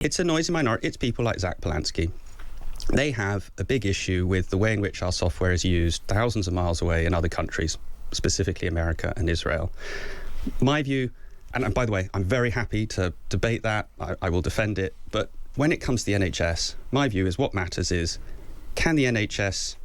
It's a noisy minority. It's people like Zack Polanski. They have a big issue with the way in which our software is used thousands of miles away in other countries, specifically America and Israel. My view, and by the way, I'm very happy to debate that. I will defend it. But when it comes to the NHS, my view is what matters is, can the NHS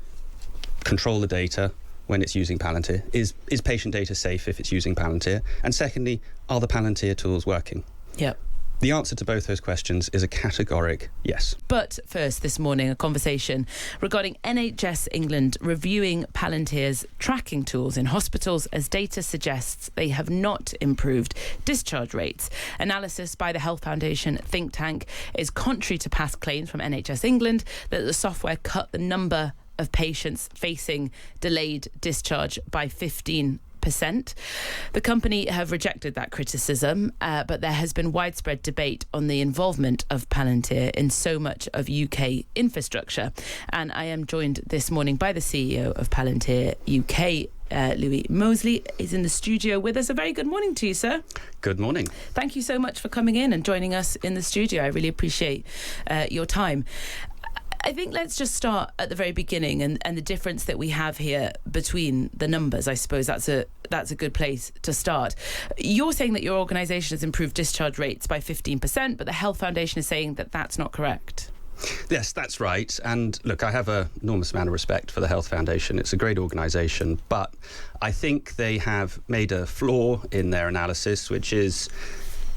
control the data when it's using Palantir? Is patient data safe if it's using Palantir? And secondly, are the Palantir tools working? Yep. The answer to both those questions is a categoric yes. But first, this morning, a conversation regarding NHS England reviewing Palantir's tracking tools in hospitals as data suggests they have not improved discharge rates. Analysis by the Health Foundation think tank is contrary to past claims from NHS England that the software cut the number of patients facing delayed discharge by 15%. The company have rejected that criticism, but there has been widespread debate on the involvement of Palantir in so much of UK infrastructure. And I am joined this morning by the CEO of Palantir UK, Louis Mosley, is in the studio with us. A very good morning to you, sir. Good morning. Thank you so much for coming in and joining us in the studio. I really appreciate your time. I think let's just start at the very beginning and the difference that we have here between the numbers. I suppose that's a good place to start. You're saying that your organisation has improved discharge rates by 15%, but the Health Foundation is saying that that's not correct. Yes, that's right. And look, I have an enormous amount of respect for the Health Foundation. It's a great organisation, but I think they have made a flaw in their analysis, which is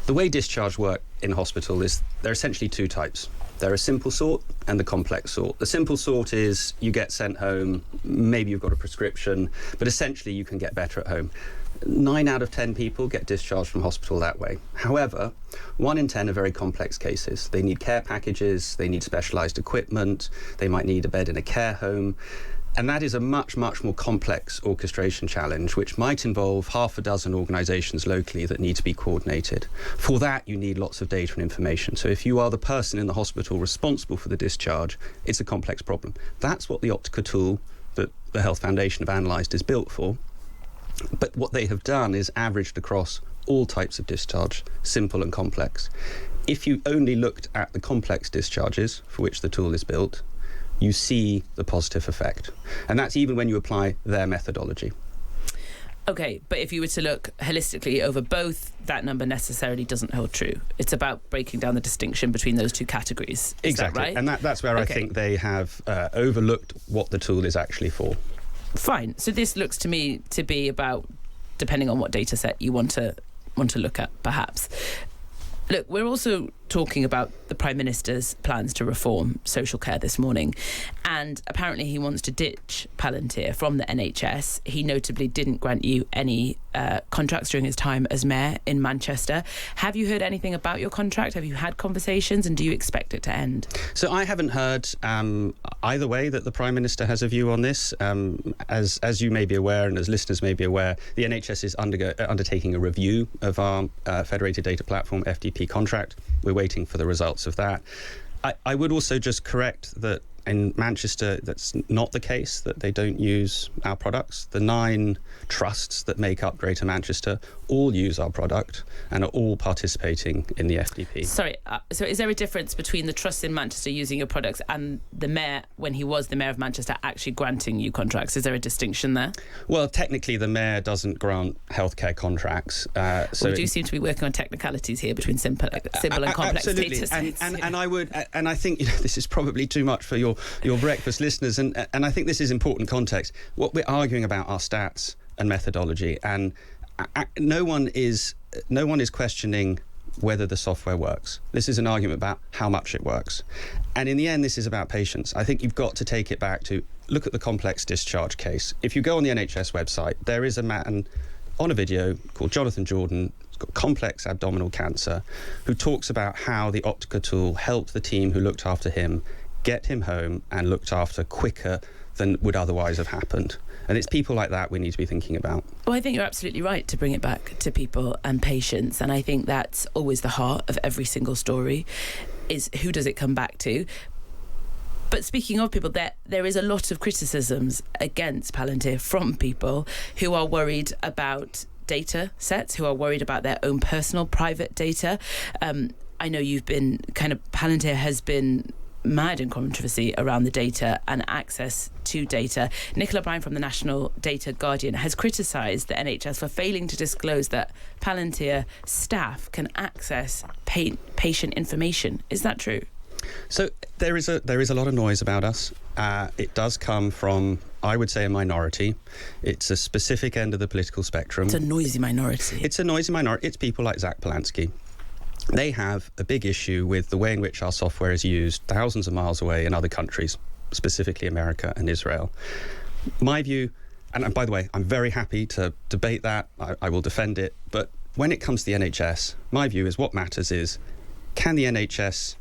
the way discharge work in hospital is there are essentially two types. There are a simple sort and the complex sort. The simple sort is you get sent home, maybe you've got a prescription, but essentially you can get better at home. 9 out of 10 people get discharged from hospital that way. However, 1 in 10 are very complex cases. They need care packages, they need specialised equipment, they might need a bed in a care home. And that is a much, much more complex orchestration challenge, which might involve half a dozen organisations locally that need to be coordinated. For that, you need lots of data and information. So if you are the person in the hospital responsible for the discharge, it's a complex problem. That's what the Optica tool that the Health Foundation have analysed is built for. But what they have done is averaged across all types of discharge, simple and complex. If you only looked at the complex discharges for which the tool is built, you see the positive effect. And that's even when you apply their methodology. OK, but if you were to look holistically over both, that number necessarily doesn't hold true. It's about breaking down the distinction between those two categories. Is exactly. That right? And that's where I think they have overlooked what the tool is actually for. Fine. So this looks to me to be about, depending on what data set you want to look at, perhaps. Look, we're also talking about the Prime Minister's plans to reform social care this morning. And apparently he wants to ditch Palantir from the NHS. He notably didn't grant you any contracts during his time as mayor in Manchester. Have you heard anything about your contract? Have you had conversations, and do you expect it to end? So I haven't heard either way that the Prime Minister has a view on this. As you may be aware, and as listeners may be aware, the NHS is undertaking a review of our Federated Data Platform FDP contract. We're waiting for the results of that. I would also just correct that in Manchester, that's not the case, that they don't use our products. The 9 trusts that make up Greater Manchester all use our product and are all participating in the FDP. Sorry, so is there a difference between the trusts in Manchester using your products and the mayor, when he was the mayor of Manchester, actually granting you contracts? Is there a distinction there? Well, technically, the mayor doesn't grant healthcare contracts. So we do seem to be working on technicalities here between simple and complex absolutely. data sets. And I think this is probably too much for your breakfast listeners, and I think this is important context. What we're arguing about are stats and methodology, and no one is questioning whether the software works. This is an argument about how much it works, and in the end, this is about patience. I think you've got to take it back to look at the complex discharge case. If you go on the NHS website, there is a man on a video called Jonathan Jordan. He's got complex abdominal cancer, who talks about how the Optica tool helped the team who looked after him get him home and looked after quicker than would otherwise have happened. And it's people like that we need to be thinking about. Well, I think you're absolutely right to bring it back to people and patients. And I think that's always the heart of every single story, is who does it come back to? But speaking of people, there is a lot of criticisms against Palantir from people who are worried about data sets, who are worried about their own personal private data. I know you've been Palantir has been mad in controversy around the data and access to data. Nicola Bryan from the National Data Guardian has criticised the NHS for failing to disclose that Palantir staff can access patient information. Is that true? So there is a lot of noise about us. It does come from, I would say, a minority. It's a specific end of the political spectrum. It's a noisy minority. It's a noisy minority. It's people like Zack Polanski. They have a big issue with the way in which our software is used thousands of miles away in other countries, specifically America and Israel. My view, and by the way, I'm very happy to debate that. I will defend it. But when it comes to the NHS, my view is what matters is, can the NHS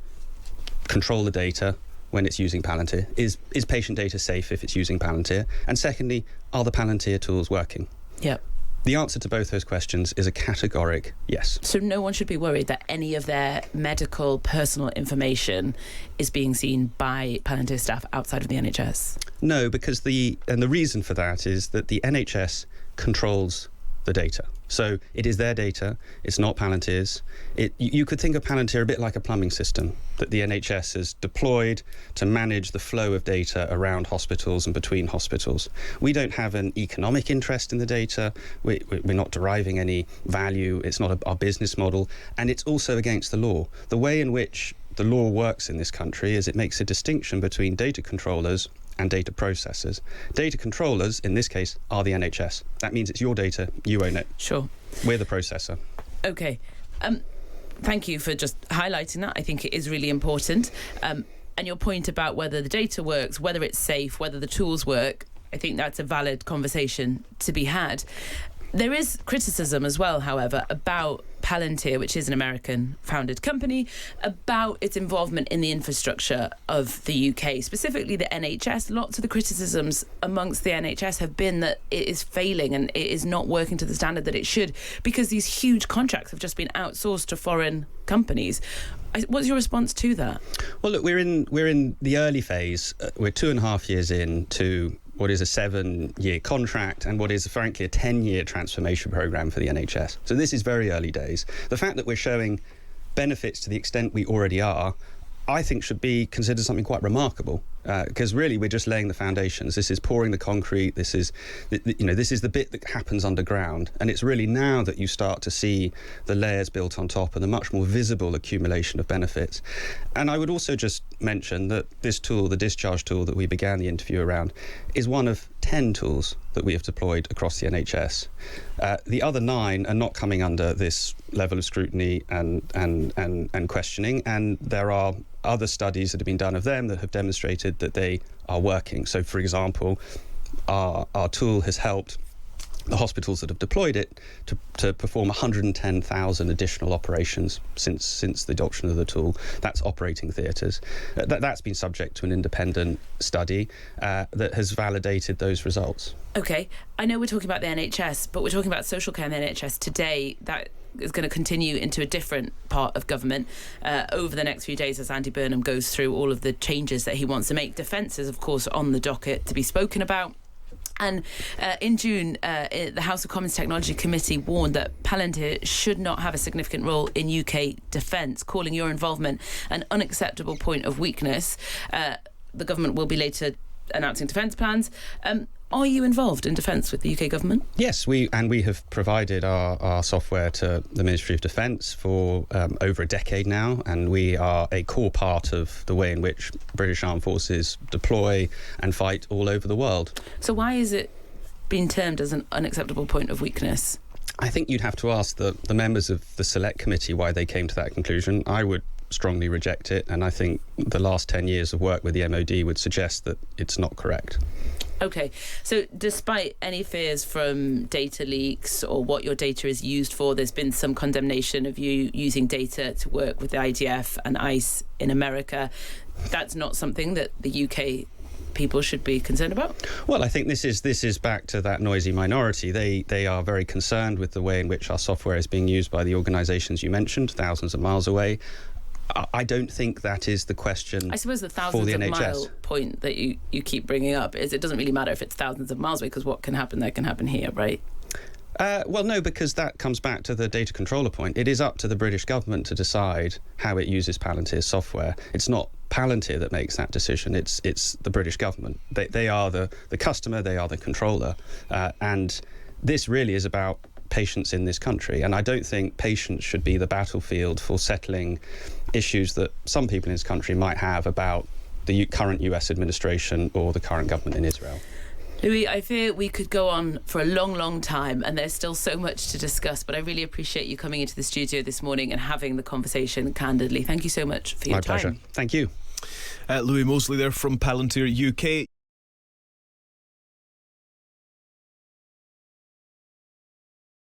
control the data when it's using Palantir? Is patient data safe if it's using Palantir? And secondly, are the Palantir tools working? Yep. The answer to both those questions is a categoric yes. So no one should be worried that any of their medical personal information is being seen by Palantir staff outside of the NHS? No, because the reason for that is that the NHS controls the data. So it is their data, it's not Palantir's. You could think of Palantir a bit like a plumbing system that the NHS has deployed to manage the flow of data around hospitals and between hospitals. We don't have an economic interest in the data, we're not deriving any value, it's not our business model, and it's also against the law. The way in which the law works in this country is it makes a distinction between data controllers and data processors. Data controllers, in this case, are the NHS. That means it's your data, you own it. Sure. We're the processor. Okay. Thank you for just highlighting that. I think it is really important. And your point about whether the data works, whether it's safe, whether the tools work, I think that's a valid conversation to be had. There is criticism as well, however, about Palantir, which is an American-founded company, about its involvement in the infrastructure of the UK, specifically the NHS. Lots of the criticisms amongst the NHS have been that it is failing and it is not working to the standard that it should, because these huge contracts have just been outsourced to foreign companies. What's your response to that? Well, look, we're in the early phase. We're 2.5 years into what is a 7-year contract and what is, frankly, a 10-year transformation programme for the NHS. So this is very early days. The fact that we're showing benefits to the extent we already are, I think should be considered something quite remarkable, because really we're just laying the foundations. This is pouring the concrete. This is the bit that happens underground, and it's really now that you start to see the layers built on top and the much more visible accumulation of benefits. And I would also just mention that this tool, the discharge tool that we began the interview around, is one of 10 tools that we have deployed across the NHS. The other 9 are not coming under this level of scrutiny and questioning, and there are other studies that have been done of them that have demonstrated that they are working. So, for example, our tool has helped the hospitals that have deployed it to perform 110,000 additional operations since the adoption of the tool. That's operating theatres. That's been subject to an independent study that has validated those results. OK, I know we're talking about the NHS, but we're talking about social care in the NHS today. That is going to continue into a different part of government over the next few days as Andy Burnham goes through all of the changes that he wants to make. Defence is, of course, on the docket to be spoken about. And in June, the House of Commons Technology Committee warned that Palantir should not have a significant role in UK defence, calling your involvement an unacceptable point of weakness. The government will be later announcing defence plans. Are you involved in defence with the UK government? Yes, we have provided our software to the Ministry of Defence for over a decade now, and we are a core part of the way in which British Armed Forces deploy and fight all over the world. So why is it being termed as an unacceptable point of weakness? I think you'd have to ask the members of the Select Committee why they came to that conclusion. I would strongly reject it, and I think the last 10 years of work with the MOD would suggest that it's not correct. OK, so despite any fears from data leaks or what your data is used for, there's been some condemnation of you using data to work with the IDF and ICE in America. That's not something that the UK people should be concerned about? Well, I think this is back to that noisy minority. They are very concerned with the way in which our software is being used by the organisations you mentioned, thousands of miles away. I don't think that is the question. I suppose the thousands of mile point that you keep bringing up is it doesn't really matter if it's thousands of miles away, because what can happen there can happen here, right? Well, no, because that comes back to the data controller point. It is up to the British government to decide how it uses Palantir's software. It's not Palantir that makes that decision. It's the British government. They are the customer. They are the controller. And this really is about patients in this country. And I don't think patients should be the battlefield for settling issues that some people in this country might have about the current US administration or the current government in Israel. Louis, I fear we could go on for a long, long time, and there's still so much to discuss, but I really appreciate you coming into the studio this morning and having the conversation candidly. Thank you so much for your time. My pleasure. Thank you. Louis Mosley there from Palantir UK.